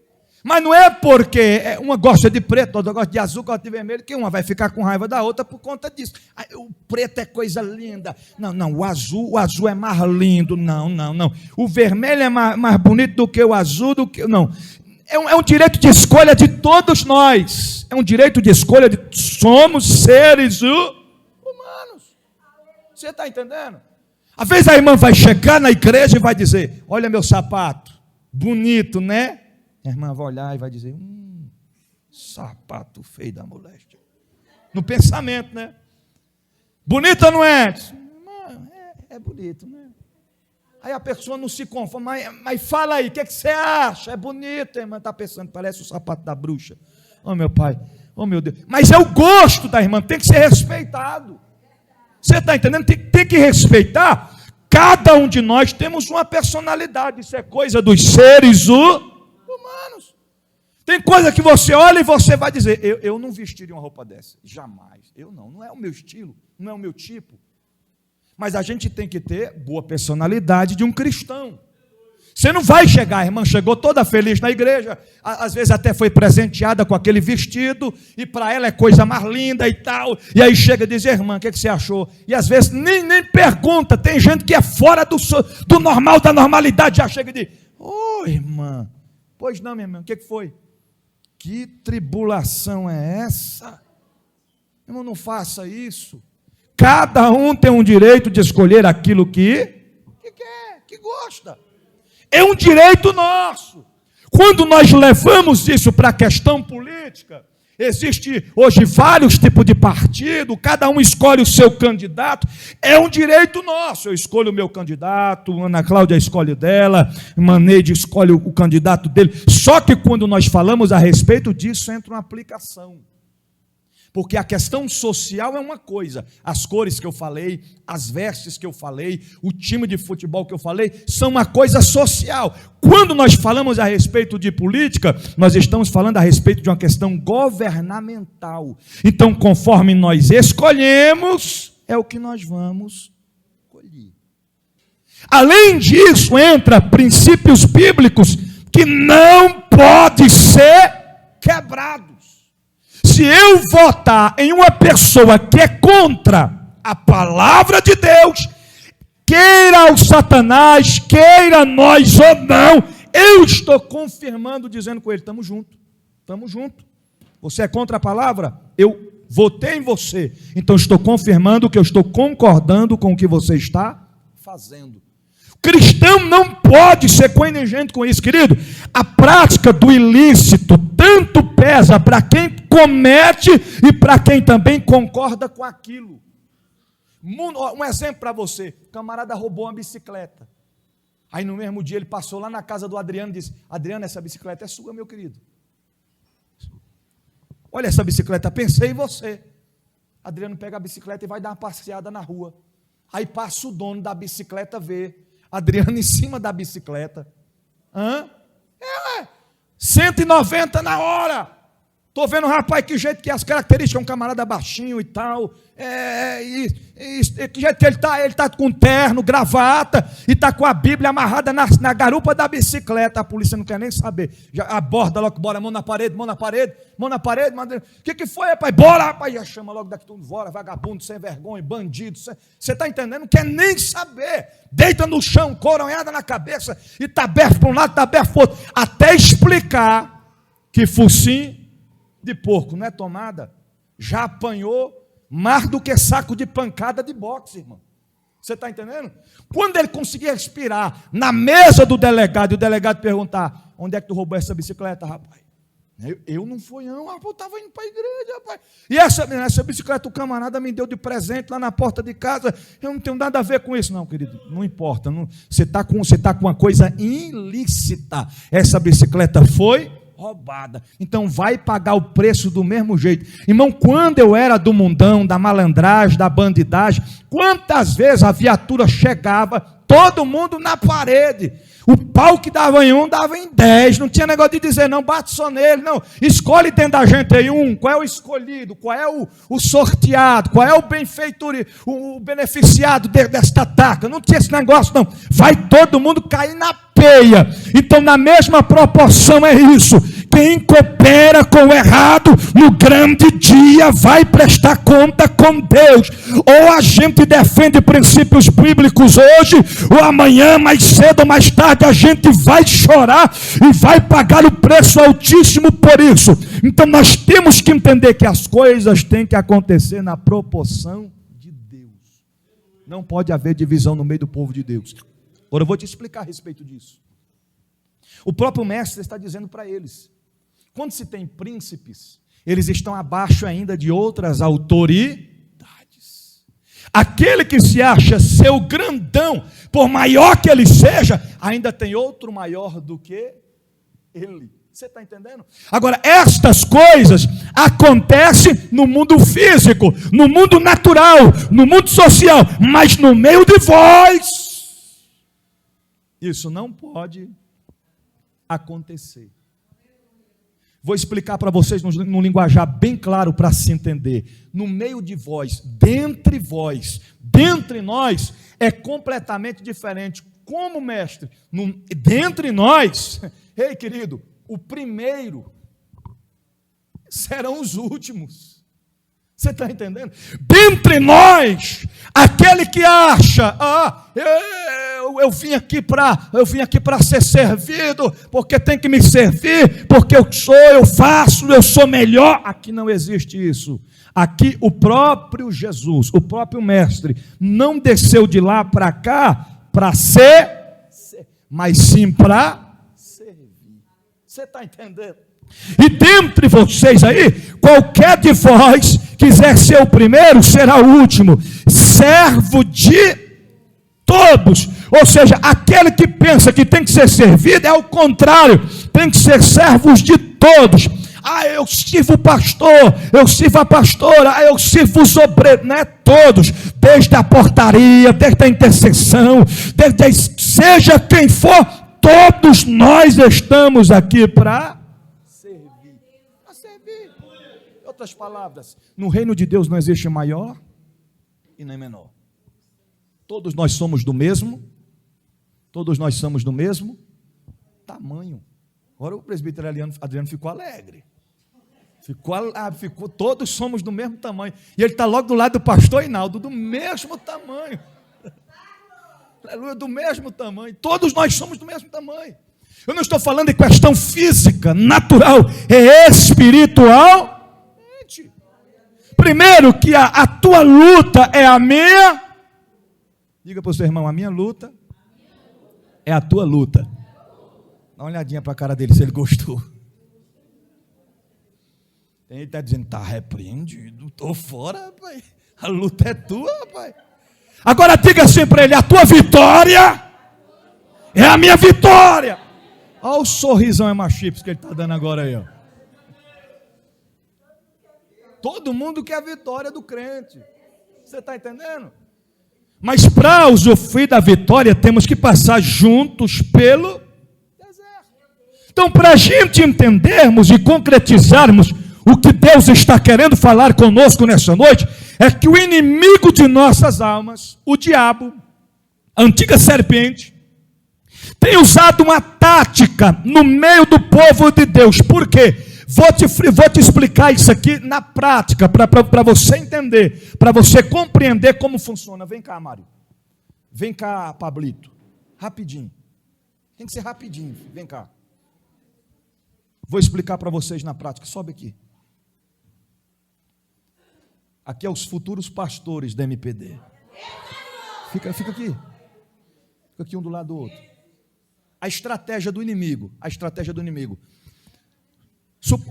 Mas não é porque uma gosta de preto, outra gosta de azul, gosta de vermelho, que uma vai ficar com raiva da outra por conta disso. O preto é coisa linda. Não, o azul é mais lindo. Não. O vermelho é mais bonito do que o azul, não. É um direito de escolha de todos nós. É um direito de escolha somos seres humanos. Você está entendendo? Às vezes a irmã vai chegar na igreja e vai dizer: olha meu sapato, bonito, né? A irmã vai olhar e vai dizer: sapato feio da moléstia. No pensamento, né? Bonito ou não é? É bonito, né? Aí a pessoa não se conforma, mas fala aí, o que você acha? É bonito, a irmã está pensando, parece o sapato da bruxa. Oh meu pai, oh meu Deus. Mas é o gosto da irmã, tem que ser respeitado. Você está entendendo? Tem que respeitar. Cada um de nós temos uma personalidade, isso é coisa dos seres humanos. Tem coisa que você olha e você vai dizer: eu não vestiria uma roupa dessa, jamais. Eu não é o meu estilo, não é o meu tipo. Mas a gente tem que ter boa personalidade de um cristão. Você não vai chegar, a irmã chegou toda feliz na igreja, às vezes até foi presenteada com aquele vestido, e para ela é coisa mais linda e tal, e aí chega e diz, irmã, o que você achou? E às vezes nem pergunta, tem gente que é fora do normal, da normalidade, já chega e diz, ô irmã, pois não, minha irmã, o que foi? Que tribulação é essa? Irmão, não faça isso. Cada um tem um direito de escolher aquilo que quer, que gosta. É um direito nosso. Quando nós levamos isso para a questão política, existe hoje vários tipos de partido, cada um escolhe o seu candidato, é um direito nosso. Eu escolho o meu candidato, Ana Cláudia escolhe o dela, Maneide escolhe o candidato dele. Só que quando nós falamos a respeito disso, entra uma aplicação. Porque a questão social é uma coisa, as cores que eu falei, as vestes que eu falei, o time de futebol que eu falei, são uma coisa social. Quando nós falamos a respeito de política, nós estamos falando a respeito de uma questão governamental. Então, conforme nós escolhemos, é o que nós vamos colher. Além disso, entra princípios bíblicos que não podem ser quebrados. Se eu votar em uma pessoa que é contra a palavra de Deus, queira o Satanás, queira nós ou não, eu estou confirmando, dizendo com ele, estamos juntos, estamos juntos. Você é contra a palavra? Eu votei em você, então estou confirmando que eu estou concordando com o que você está fazendo. Cristão não pode ser conivente com isso, querido. A prática do ilícito tanto pesa para quem comete e para quem também concorda com aquilo. Um exemplo para você: o camarada roubou uma bicicleta. Aí no mesmo dia ele passou lá na casa do Adriano e disse: Adriano, essa bicicleta é sua, meu querido. Olha essa bicicleta, pensei em você. Adriano pega a bicicleta e vai dar uma passeada na rua. Aí passa o dono da bicicleta ver Adriano em cima da bicicleta. 190 na hora. Estou vendo, rapaz, que jeito que as características, um camarada baixinho e tal. Que jeito que ele está com terno, gravata, e está com a Bíblia amarrada na garupa da bicicleta. A polícia não quer nem saber. Já aborda logo, bora, mão na parede, mão na parede, mão na parede. O que foi, rapaz? Bora, rapaz. Já chama logo daqui tudo, bora, vagabundo, sem vergonha, bandido. Você está entendendo? Não quer nem saber. Deita no chão, coronhada na cabeça, e está aberto para um lado, está aberto para o outro. Até explicar que focinho de porco não é tomada, já apanhou mais do que saco de pancada de boxe, irmão. Você está entendendo? Quando ele conseguir respirar na mesa do delegado, e o delegado perguntar: onde é que tu roubou essa bicicleta, rapaz? Eu não fui, não, rapaz, eu estava indo para a igreja, rapaz. E essa bicicleta o camarada me deu de presente lá na porta de casa. Eu não tenho nada a ver com isso, não, querido. Não importa. Você está com uma coisa ilícita. Essa bicicleta foi roubada, então vai pagar o preço do mesmo jeito. Irmão, quando eu era do mundão, da malandragem, da bandidagem, quantas vezes a viatura chegava, todo mundo na parede, o pau que dava em um, dava em 10, não tinha negócio de dizer não, bate só nele, não, escolhe dentro da gente aí qual é o escolhido, qual é o sorteado, qual é o benfeitor, o beneficiado desta taca, não tinha esse negócio não, vai todo mundo cair na peia. Então na mesma proporção é isso, quem coopera com o errado no grande dia vai prestar conta com Deus. Ou a gente defende princípios bíblicos hoje, ou amanhã, mais cedo ou mais tarde, a gente vai chorar e vai pagar o preço altíssimo por isso. Então nós temos que entender que as coisas têm que acontecer na proporção de Deus. Não pode haver divisão no meio do povo de Deus. Agora eu vou te explicar a respeito disso. O próprio mestre está dizendo para eles: quando se tem príncipes, eles estão abaixo ainda de outras autoridades. Aquele que se acha seu grandão, por maior que ele seja, ainda tem outro maior do que ele. Você está entendendo? Agora, estas coisas acontecem no mundo físico, no mundo natural, no mundo social, mas no meio de vós, isso não pode acontecer. Vou explicar para vocês num linguajar bem claro para se entender. No meio de vós, dentre nós, é completamente diferente como, mestre? Dentre nós, ei, querido, o primeiro serão os últimos. Você está entendendo? Dentre nós, aquele que acha, eu vim aqui para ser servido, porque tem que me servir, porque eu faço, eu sou melhor. Aqui não existe isso. Aqui o próprio Jesus, o próprio mestre, não desceu de lá para cá para ser, mas sim para servir. Você está entendendo? E dentre vocês aí, qualquer de vós quiser ser o primeiro, será o último, servo de todos. Ou seja, aquele que pensa que tem que ser servido, é o contrário, tem que ser servos de todos. Eu sirvo o pastor, eu sirvo a pastora, eu sirvo os obreiros, não é todos, desde a portaria, desde a intercessão, seja quem for, todos nós estamos aqui para servir. Para servir. Em outras palavras, no reino de Deus não existe maior e nem menor. Todos nós somos do mesmo tamanho. Agora o presbítero Adriano ficou alegre. Ficou, todos somos do mesmo tamanho. E ele está logo do lado do pastor Hinaldo, do mesmo tamanho. Aleluia, do mesmo tamanho. Todos nós somos do mesmo tamanho. Eu não estou falando de questão física, natural, é espiritual. Primeiro que a tua luta é a minha. Diga para o seu irmão, a minha luta é a tua luta. Dá uma olhadinha para a cara dele se ele gostou. Ele está dizendo, está repreendido, estou fora, rapaz. A luta é tua, rapaz. Agora diga assim para ele, a tua vitória é a minha vitória. Olha o sorrisão é machips que ele está dando agora aí. Ó. Todo mundo quer a vitória do crente. Você está entendendo? Mas para usufruir da vitória, temos que passar juntos pelo deserto. Então, para a gente entendermos e concretizarmos o que Deus está querendo falar conosco nessa noite, é que o inimigo de nossas almas, o diabo, a antiga serpente, tem usado uma tática no meio do povo de Deus. Por quê? Vou te explicar isso aqui na prática, para você entender, para você compreender como funciona. Vem cá, Mário. Vem cá, Pablito. Rapidinho. Tem que ser rapidinho. Vem cá. Vou explicar para vocês na prática. Sobe aqui. Aqui é os futuros pastores da MPD. Fica aqui. Fica aqui um do lado do outro. A estratégia do inimigo.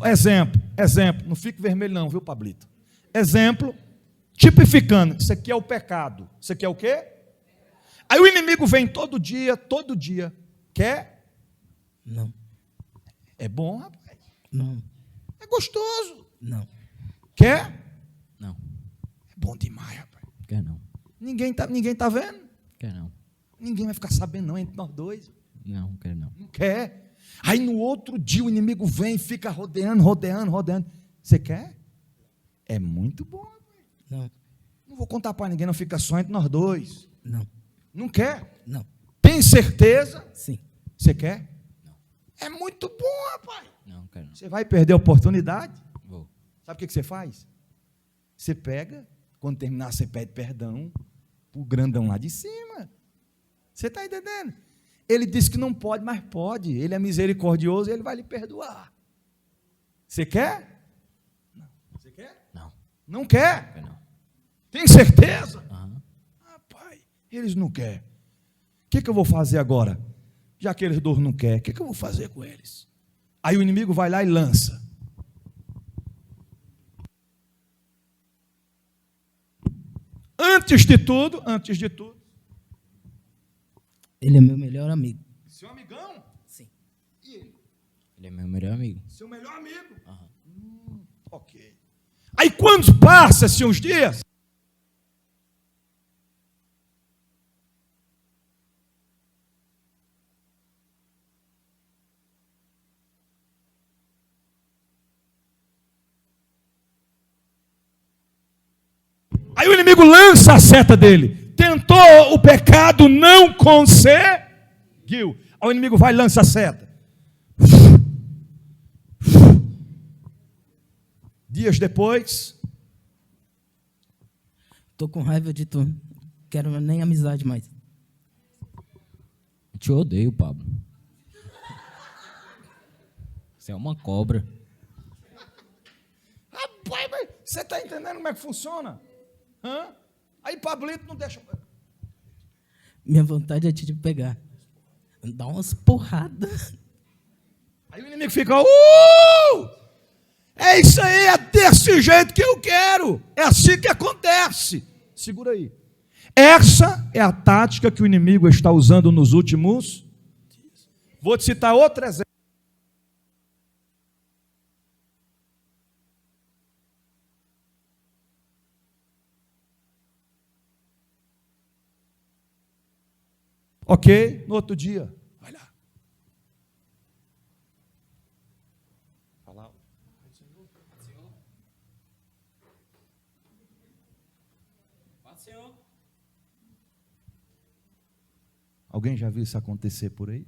Exemplo. Não fique vermelho não, viu, Pablito? Exemplo, tipificando. Isso aqui é o pecado. Isso aqui é o quê? Aí o inimigo vem todo dia. Quer? Não. É bom, rapaz? Não. É gostoso? Não. Quer? Não. É bom demais, rapaz. Quer não. Ninguém tá vendo? Quer não. Ninguém vai ficar sabendo não, entre nós dois. Não, quer não. Não quer. Aí no outro dia o inimigo vem e fica rodeando. Você quer? É muito bom, rapaz. Não. Não vou contar para ninguém, não fica só entre nós dois. Não. Não quer? Não. Tem certeza? Sim. Você quer? Não. É muito bom, rapaz. Não, quero não. Você vai perder a oportunidade? Vou. Sabe o que você faz? Você pega, quando terminar, você pede perdão para o grandão lá de cima. Você está entendendo? Ele disse que não pode, mas pode. Ele é misericordioso e ele vai lhe perdoar. Você quer? Não. Você quer? Não. Não quer? Quer não. Tem certeza? Aham. Rapaz, eles não querem. O que eu vou fazer agora? Já que eles dois não querem, o que eu vou fazer com eles? Aí o inimigo vai lá e lança. Antes de tudo, Ele é meu melhor amigo. seu amigão? Sim. E ele? Ele é meu melhor amigo. Seu melhor amigo? Aham. Ok. Aí quando passa-se uns dias, aí o inimigo lança a seta dele. Tentou o pecado, não conseguiu. conseguiu. Aí o inimigo vai e lança a seta. Dias depois, Tô com raiva de tu. Quero nem amizade mais. Eu te odeio, Pablo. Você é uma cobra. rapaz, mas você está entendendo como é que funciona? Hã? Aí Pablito não deixa. Minha vontade é te pegar. Dá umas porradas. Aí o inimigo fica, é isso aí, é desse jeito que eu quero. É assim que acontece. Segura aí. Essa é a tática que o inimigo está usando nos últimos dias. Vou te citar outro exemplo. Ok? No outro dia, vai lá. Alguém já viu isso acontecer por aí?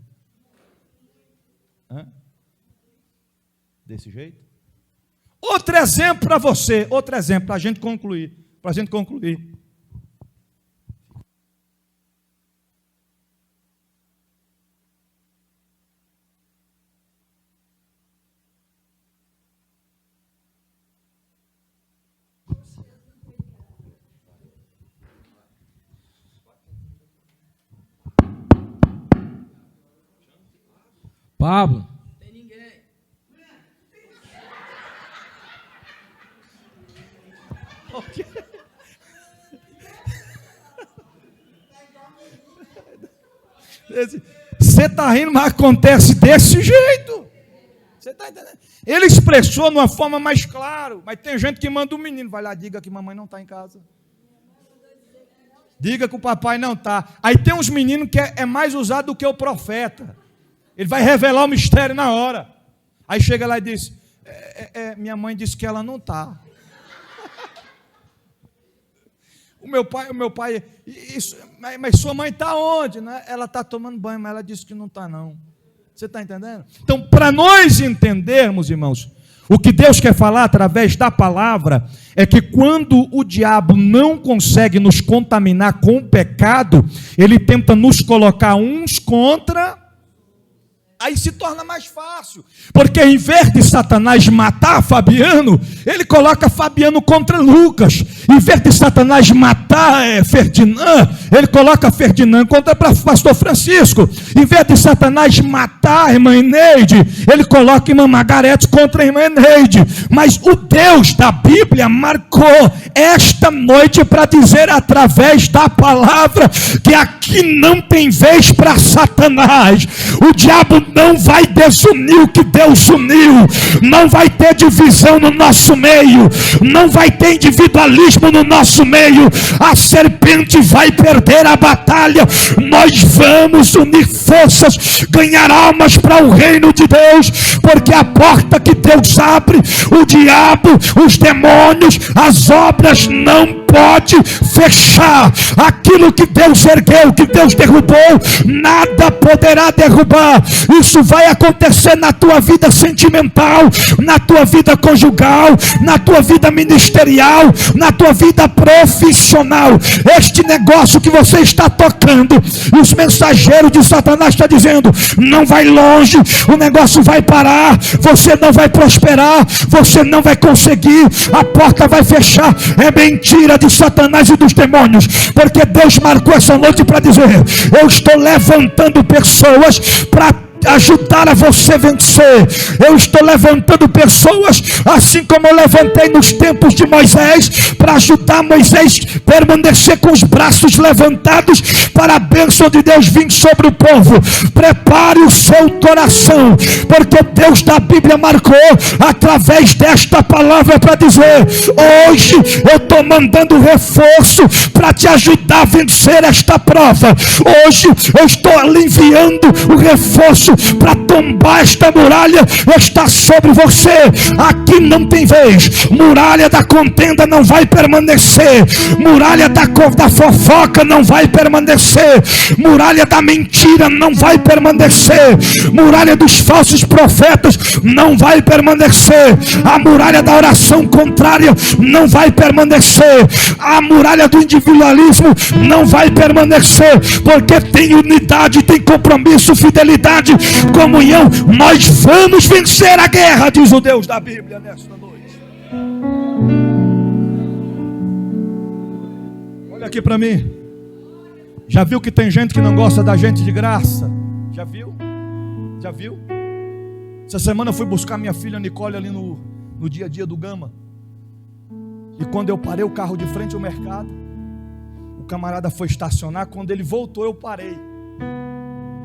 Hã? Desse jeito? Outro exemplo para você, outro exemplo para a gente concluir. Pablo. Tem ninguém. Você está rindo, mas acontece desse jeito. Você está entendendo? Ele expressou de uma forma mais clara, mas tem gente que manda um menino, vai lá, diga que mamãe não está em casa. Diga que o papai não está. Aí tem uns meninos que é mais usado do que o profeta. Ele vai revelar o mistério na hora. Aí chega lá e diz, minha mãe disse que ela não está. O meu pai, isso, mas sua mãe está onde? Né? Ela está tomando banho, mas ela disse que não está não. Você está entendendo? Então, para nós entendermos, irmãos, o que Deus quer falar através da palavra, é que quando o diabo não consegue nos contaminar com o pecado, ele tenta nos colocar uns contra. Aí se torna mais fácil, porque em vez de Satanás matar Fabiano, ele coloca Fabiano contra Lucas. Em vez de Satanás matar Ferdinand, ele coloca Ferdinand contra pastor Francisco. Em vez de Satanás matar a irmã Eneide, ele coloca a irmã Margarete contra a irmã Eneide. Mas o Deus da Bíblia marcou esta noite para dizer através da palavra que aqui não tem vez para Satanás. O diabo não vai desunir o que Deus uniu, não vai ter divisão no nosso meio, não vai ter individualismo no nosso meio. A serpente vai perder a batalha. Nós vamos unir forças, ganhar almas para o reino de Deus, porque a porta que Deus abre, o diabo, os demônios, as obras não pode fechar. Aquilo que Deus ergueu, que Deus derrubou, nada poderá derrubar. Isso vai acontecer na tua vida sentimental, na tua vida conjugal, na tua vida ministerial, na tua vida profissional. Este negócio que você está tocando, os mensageiros de Satanás estão dizendo, não vai longe, o negócio vai parar, você não vai prosperar, você não vai conseguir, a porta vai fechar. É mentira de Satanás e dos demônios, porque Deus marcou essa noite para dizer, eu estou levantando pessoas para ajudar a você vencer. Eu estou levantando pessoas, assim como eu levantei nos tempos de Moisés, para ajudar Moisés a permanecer com os braços levantados para a bênção de Deus vir sobre o povo. Prepare o seu coração, porque Deus da Bíblia marcou através desta palavra para dizer, hoje eu estou mandando reforço para te ajudar a vencer esta prova. Hoje eu estou enviando o reforço para tombar esta muralha está sobre você. Aqui não tem vez. Muralha da contenda não vai permanecer. Muralha da fofoca não vai permanecer. Muralha da mentira não vai permanecer. Muralha dos falsos profetas não vai permanecer. A muralha da oração contrária não vai permanecer. A muralha do individualismo não vai permanecer, porque tem unidade, tem compromisso, fidelidade, comunhão. Nós vamos vencer a guerra, diz o Deus da Bíblia nesta noite. Olha aqui para mim. Já viu que tem gente que não gosta da gente de graça? Já viu? Já viu? Essa semana eu fui buscar minha filha Nicole ali no dia a dia do Gama. E quando eu parei o carro de frente ao mercado, o camarada foi estacionar. Quando ele voltou, eu parei.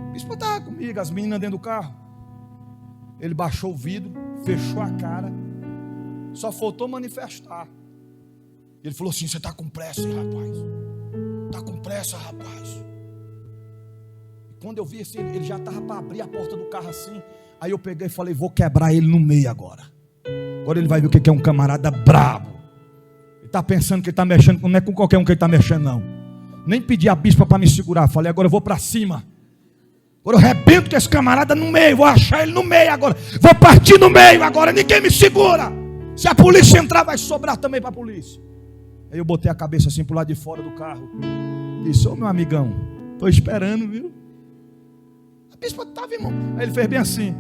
O bispo estava comigo, as meninas dentro do carro. Ele baixou o vidro, fechou a cara, só faltou manifestar. Ele falou assim: você está com pressa, hein, rapaz? Está com pressa, rapaz? E quando eu vi assim, ele já estava para abrir a porta do carro assim. Aí eu peguei e falei: vou quebrar ele no meio agora. Agora ele vai ver o que é um camarada brabo. Ele está pensando que ele está mexendo, não é com qualquer um que ele está mexendo, não. Nem pedi a bispa para me segurar. Falei: agora eu vou para cima. Agora eu arrebento com esse camarada no meio. Vou achar ele no meio agora. Vou partir no meio agora. Ninguém me segura. Se a polícia entrar, vai sobrar também para a polícia. Aí eu botei a cabeça assim para o lado de fora do carro. Disse: ô meu amigão, estou esperando, viu? A bispa estava, irmão. Aí ele fez bem assim.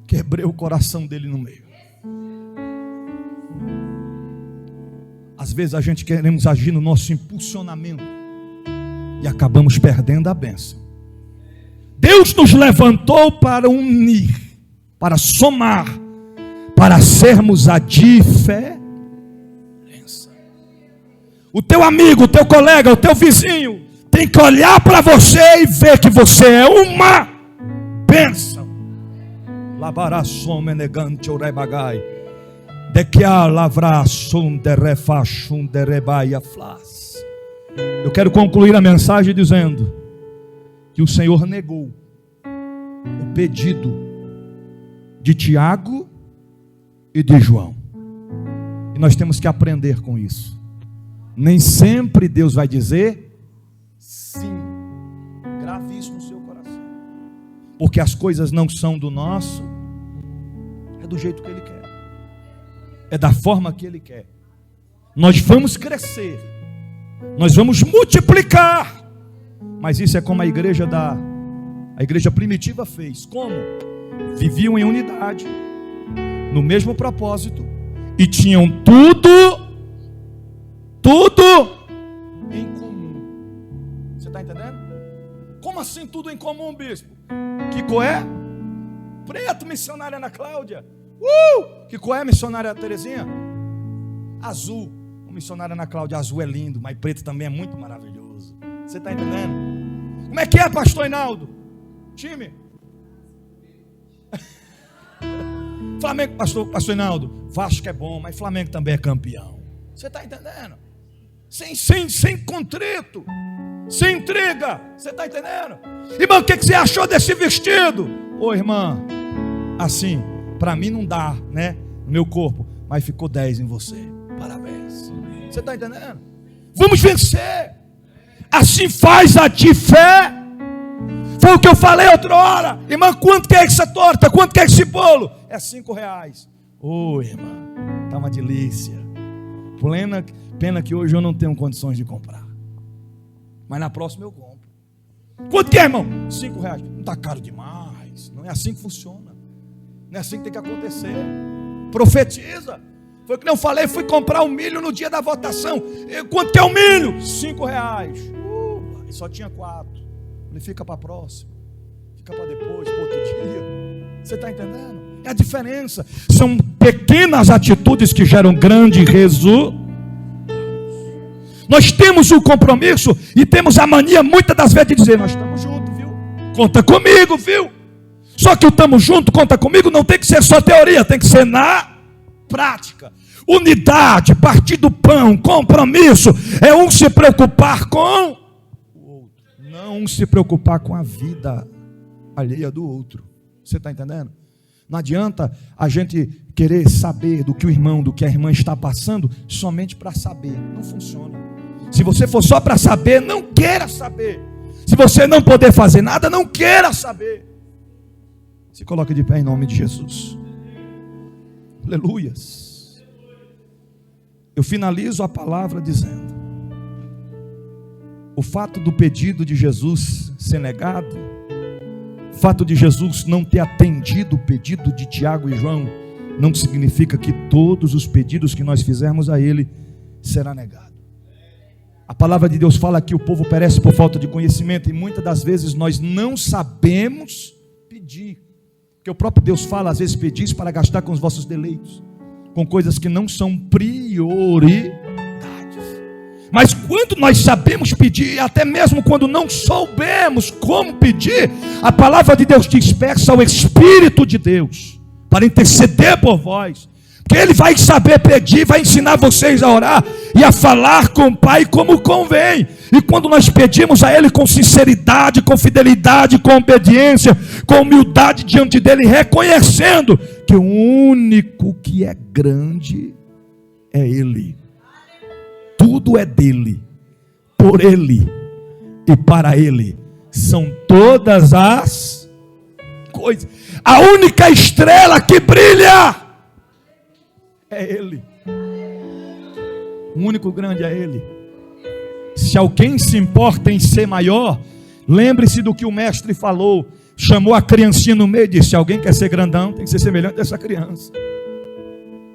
Quebrei o coração dele no meio. Às vezes a gente queremos agir no nosso impulsionamento e acabamos perdendo a bênção. Deus nos levantou para unir, para somar, para sermos a diferença. O teu amigo, o teu colega, o teu vizinho tem que olhar para você e ver que você é uma bênção. Labaraçom menegante orebagai. De que a lavraçum de refachum de rebaia flas. Eu quero concluir a mensagem dizendo que o Senhor negou o pedido de Tiago e de João. E nós temos que aprender com isso. Nem sempre Deus vai dizer sim. Grave isso no seu coração. Porque as coisas não são do nosso, é do jeito que Ele quer. É da forma que Ele quer. Nós vamos crescer. Nós vamos multiplicar. Mas isso é como a igreja primitiva fez. Como? Viviam em unidade, no mesmo propósito, e tinham tudo em comum. Você está entendendo? Como assim tudo em comum, bispo? Kiko é? Preto, missionária Ana Cláudia. Kiko é, missionária Terezinha? Azul, missionária Ana Cláudia. Azul é lindo, mas preto também é muito maravilhoso. Você está entendendo? Como é que é, pastor Hinaldo? Time? Flamengo, pastor Hinaldo. Vasco é bom, mas Flamengo também é campeão. Você está entendendo? Sem contrito, sem intriga. Você está entendendo? Irmão, o que você achou desse vestido? Ô irmã, assim, para mim não dá, né? No meu corpo, mas ficou 10 em você. Parabéns. Você está entendendo? Vamos vencer. Assim faz a de fé. Foi o que eu falei outra hora. Irmã, quanto que é essa torta? Quanto que é esse bolo? É R$5. Ô irmã, tá uma delícia. Pena que hoje eu não tenho condições de comprar. Mas na próxima eu compro. Quanto que é, irmão? R$5. Não está caro demais. Não é assim que funciona. Não é assim que tem que acontecer. Profetiza. Foi o que eu falei, fui comprar o milho no dia da votação. Quanto que é o milho? R$5. E só tinha 4. Ele fica para a próxima. Fica para depois, para outro dia. Você está entendendo? É a diferença. São pequenas atitudes que geram grande resultado. Nós temos o compromisso e temos a mania muitas das vezes de dizer: nós estamos juntos, viu? Conta comigo, viu? Só que o estamos juntos, conta comigo, não tem que ser só teoria, tem que ser na prática. Unidade, partir do pão, compromisso, é um se preocupar com o outro, não um se preocupar com a vida alheia do outro. Você está entendendo? Não adianta a gente querer saber do que o irmão, do que a irmã está passando, somente para saber. Não funciona. Se você for só para saber, não queira saber. Se você não poder fazer nada, não queira saber. Se coloque de pé em nome de Jesus. Aleluias. Eu finalizo a palavra dizendo: o fato do pedido de Jesus ser negado, o fato de Jesus não ter atendido o pedido de Tiago e João, não significa que todos os pedidos que nós fizermos a Ele será negado. A palavra de Deus fala que o povo perece por falta de conhecimento, e muitas das vezes nós não sabemos pedir, porque o próprio Deus fala, às vezes pedis para gastar com os vossos deleitos, com coisas que não são prioridades. Mas quando nós sabemos pedir, até mesmo quando não soubemos como pedir, a palavra de Deus diz: peça ao Espírito de Deus para interceder por vós, porque Ele vai saber pedir, vai ensinar vocês a orar e a falar com o Pai como convém. E quando nós pedimos a Ele com sinceridade, com fidelidade, com obediência, com humildade diante dEle, reconhecendo que o único que é grande é Ele. Tudo é dEle, por Ele e para Ele são todas as coisas. A única estrela que brilha é Ele. O único grande é Ele. Se alguém se importa em ser maior, lembre-se do que o mestre falou. Chamou a criancinha no meio e disse: se alguém quer ser grandão, tem que ser semelhante a essa criança.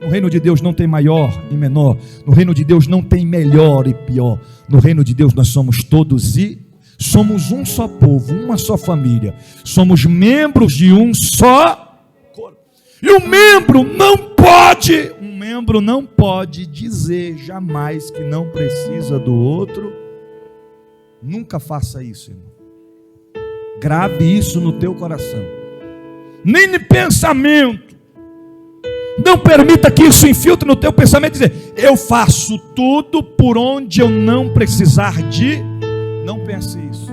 No reino de Deus não tem maior e menor. No reino de Deus não tem melhor e pior. No reino de Deus nós somos todos e somos um só povo, uma só família. Somos membros de um só corpo. E um membro não pode dizer jamais que não precisa do outro. Nunca faça isso, irmão. Grave isso no teu coração. Nem de pensamento. Não permita que isso infiltre no teu pensamento e dizer: eu faço tudo por onde eu não precisar de. Não pense isso.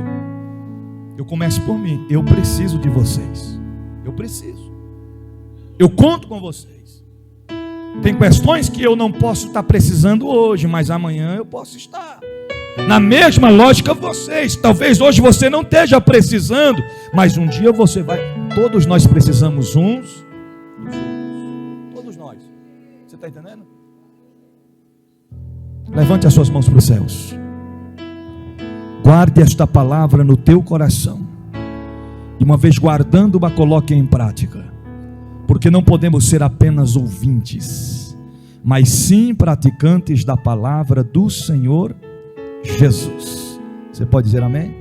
Eu começo por mim. Eu preciso de vocês. Eu preciso. Eu conto com vocês. Tem questões que eu não posso estar precisando hoje, mas amanhã eu posso estar. Na mesma lógica vocês. Talvez hoje você não esteja precisando, mas um dia você vai. Todos nós precisamos uns dos outros. Todos nós. Você está entendendo? Levante as suas mãos para os céus. Guarde esta palavra no teu coração. E uma vez guardando-a, coloque em prática. Porque não podemos ser apenas ouvintes, mas sim praticantes da palavra do Senhor Jesus. Você pode dizer amém?